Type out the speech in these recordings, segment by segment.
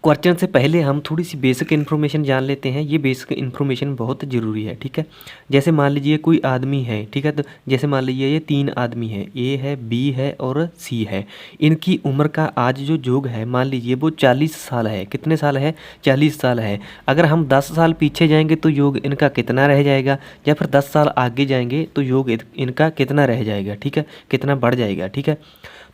Question से पहले हम थोड़ी सी बेसिक इन्फॉर्मेशन जान लेते हैं। ये बेसिक इन्फॉर्मेशन बहुत ज़रूरी है, ठीक है। जैसे मान लीजिए कोई आदमी है, ठीक है, तो जैसे मान लीजिए ये 3 आदमी हैं, ए है, बी है और सी है। इनकी उम्र का आज जो योग है मान लीजिए वो 40 साल है। कितने साल है? 40 साल है। अगर हम 10 साल पीछे जाएंगे तो योग इनका कितना रह जाएगा, या फिर 10 साल आगे जाएंगे तो योग इनका कितना रह जाएगा, ठीक है, कितना बढ़ जाएगा, ठीक है।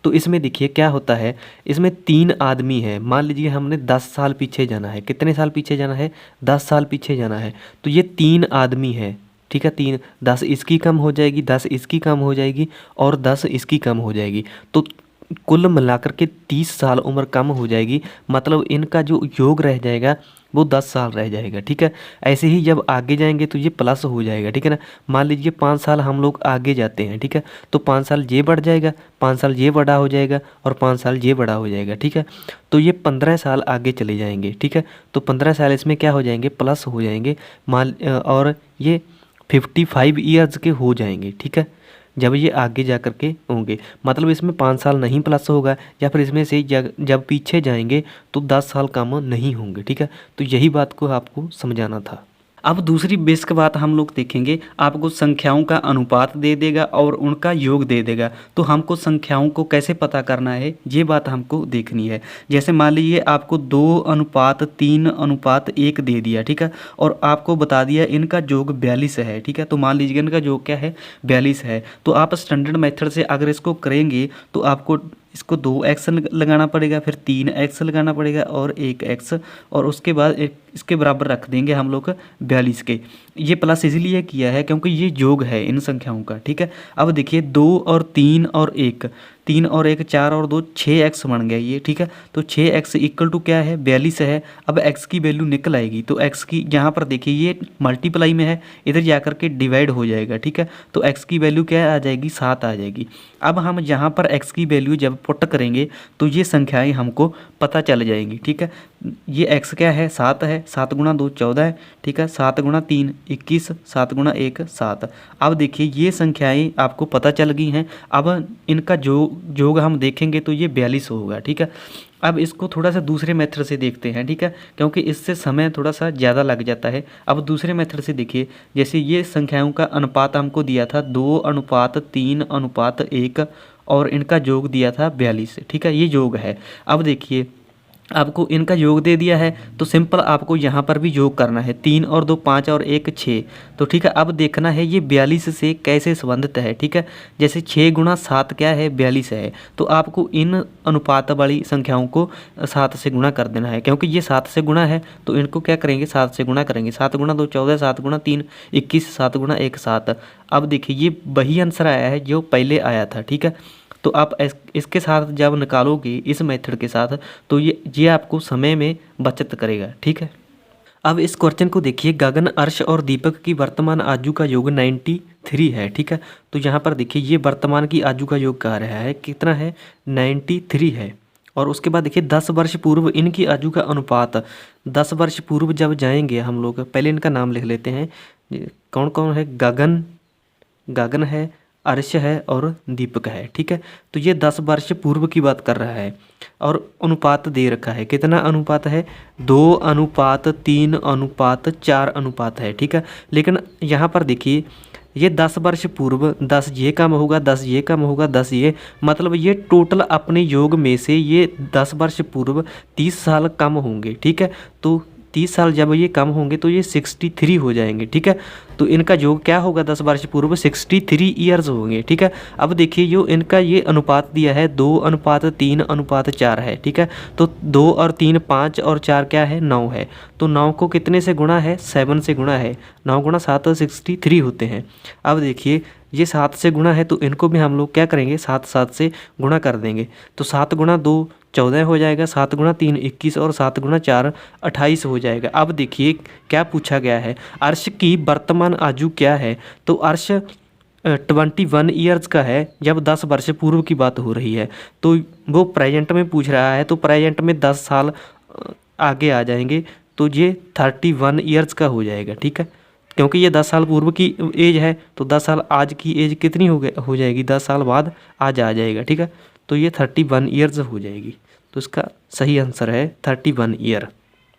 तो इसमें देखिए क्या होता है, इसमें 3 आदमी हैं। मान लीजिए हमने 10 साल पीछे जाना है। कितने साल पीछे जाना है? 10 साल पीछे जाना है। तो ये 3 आदमी हैं, ठीक है। 3, 10 इसकी कम हो जाएगी, 10 इसकी कम हो जाएगी और 10 इसकी कम हो जाएगी। तो कुल मिलाकर के 30 साल उम्र कम हो जाएगी। मतलब इनका जो योग रह जाएगा वो 10 साल रह जाएगा, ठीक है। ऐसे ही जब आगे जाएंगे तो ये प्लस हो जाएगा, ठीक है ना। मान लीजिए 5 साल हम लोग आगे जाते हैं, ठीक है, तो 5 साल ये बढ़ जाएगा, 5 साल ये बड़ा हो जाएगा और 5 साल ये बड़ा हो जाएगा, ठीक है। तो ये 15 साल आगे चले जाएंगे, ठीक है। तो 15 साल इसमें क्या हो जाएंगे? प्लस हो जाएंगे। और ये 55 ईयर्स के हो जाएंगे, ठीक है, जब ये आगे जा कर के होंगे। मतलब इसमें 5 साल नहीं प्लस होगा, या फिर इसमें से जब पीछे जाएंगे तो 10 साल कम नहीं होंगे, ठीक है। तो यही बात को आपको समझाना था। अब दूसरी बेसिक बात हम लोग देखेंगे, आपको संख्याओं का अनुपात दे देगा और उनका योग दे देगा। तो हमको संख्याओं को कैसे पता करना है ये बात हमको देखनी है। जैसे मान लीजिए आपको 2:3:1 दे दिया, ठीक है, और आपको बता दिया इनका योग 42 है, ठीक है। तो मान लीजिए इनका योग क्या है? 42 है। तो आप स्टैंडर्ड मेथड से अगर इसको करेंगे तो आपको इसको 2x लगाना पड़ेगा, फिर 3x लगाना पड़ेगा और 1x, और उसके बाद इसके बराबर रख देंगे हम लोग 42 के। ये प्लस इसलिए किया है क्योंकि ये योग है इन संख्याओं का, ठीक है। अब देखिए 2 और 3 और 1, 3 और 1 4 और 2 6x बन गया ये, ठीक है। तो 6x इक्वल टू क्या है? 42 है। अब x की वैल्यू निकल आएगी, तो x की यहाँ पर देखिए ये मल्टीप्लाई में है, इधर जाकर के डिवाइड हो जाएगा, ठीक है। तो x की वैल्यू क्या आ जाएगी? 7 आ जाएगी। अब हम यहाँ पर x की वैल्यू जब पुट करेंगे तो ये संख्याएं हमको पता चल जाएंगी, ठीक है। ये x क्या है? 7 है। 7 गुणा 2 14 है, ठीक है। 7 गुणा 3 21, 7 गुणा 1 7। अब देखिए ये संख्याएं आपको पता चल गई हैं। अब इनका योग हम देखेंगे तो ये 42 होगा, ठीक है। अब इसको थोड़ा सा दूसरे मेथड से देखते हैं, ठीक है, क्योंकि इससे समय थोड़ा सा ज़्यादा लग जाता है। अब दूसरे मेथड से देखिए, जैसे ये संख्याओं का अनुपात हमको दिया था 2:3:1 और इनका योग दिया था 42, ठीक है, ये योग है। अब देखिए आपको इनका योग दे दिया है तो सिंपल आपको यहाँ पर भी योग करना है। 3 और 2 5 और 1 6, तो ठीक है। अब देखना है ये 42 से कैसे संबंधित है, ठीक है। जैसे 6 गुणा 7 क्या है? 42 है। तो आपको इन अनुपात वाली संख्याओं को 7 से गुणा कर देना है, क्योंकि ये 7 से गुणा है तो इनको क्या करेंगे? 7 से गुणा करेंगे। 7 गुणा 2 14, 7 गुणा 3 21, 7 गुणा 1 7। अब देखिए ये वही आंसर आया है जो पहले आया था, ठीक है। तो आप इसके साथ जब निकालोगे इस मेथड के साथ तो ये आपको समय में बचत करेगा, ठीक है। अब इस क्वेश्चन को देखिए, गगन, अर्श और दीपक की वर्तमान आयु का योग 93 है, ठीक है। तो यहाँ पर देखिए ये वर्तमान की आयु का योग कह रहा है, कितना है? 93 है। और उसके बाद देखिए 10 वर्ष पूर्व इनकी आयु का अनुपात। 10 वर्ष पूर्व जब जाएंगे हम लोग, पहले इनका नाम लिख लेते हैं। कौन कौन है? गगन है, अर्श है और दीपक है, ठीक है। तो ये 10 वर्ष पूर्व की बात कर रहा है और अनुपात दे रखा है। कितना अनुपात है? 2:3:4 है, ठीक है। लेकिन यहाँ पर देखिए ये 10 वर्ष पूर्व, 10 ये कम होगा, 10 ये कम होगा, 10 ये, मतलब ये टोटल अपने योग में से ये 10 वर्ष पूर्व 30 साल कम होंगे, ठीक है। तो 30 साल जब ये कम होंगे तो ये 63 हो जाएंगे, ठीक है। तो इनका योग क्या होगा? 10 वर्ष पूर्व 63 ईयर्स होंगे, ठीक है। अब देखिए जो इनका ये अनुपात दिया है 2:3:4 है, ठीक है। तो 2 और 3 5 और 4 क्या है? 9 है। तो 9 को कितने से गुणा है? 7 से गुणा है। 9 गुणा 7 63 होते हैं। अब देखिए ये 7 से गुणा है तो इनको भी हम लोग क्या करेंगे? 7 से गुणा कर देंगे। तो 7 गुणा 2 14 हो जाएगा, 7 गुणा 3 21 और 7 गुणा 4 28 हो जाएगा। अब देखिए क्या पूछा गया है, अर्श की वर्तमान आयु क्या है? तो अर्श 21 ईयर्स का है जब 10 वर्ष पूर्व की बात हो रही है। तो वो प्रेजेंट में पूछ रहा है, तो प्रेजेंट में 10 साल आगे आ जाएंगे तो ये 31 ईयर्स का हो जाएगा, ठीक है। क्योंकि ये 10 साल पूर्व की एज है तो 10 साल आज की एज कितनी हो जाएगी? 10 साल बाद आज आ जाएगा, ठीक है। तो ये 31 ईयर्स हो जाएगी। तो इसका सही आंसर है 31 ईयर।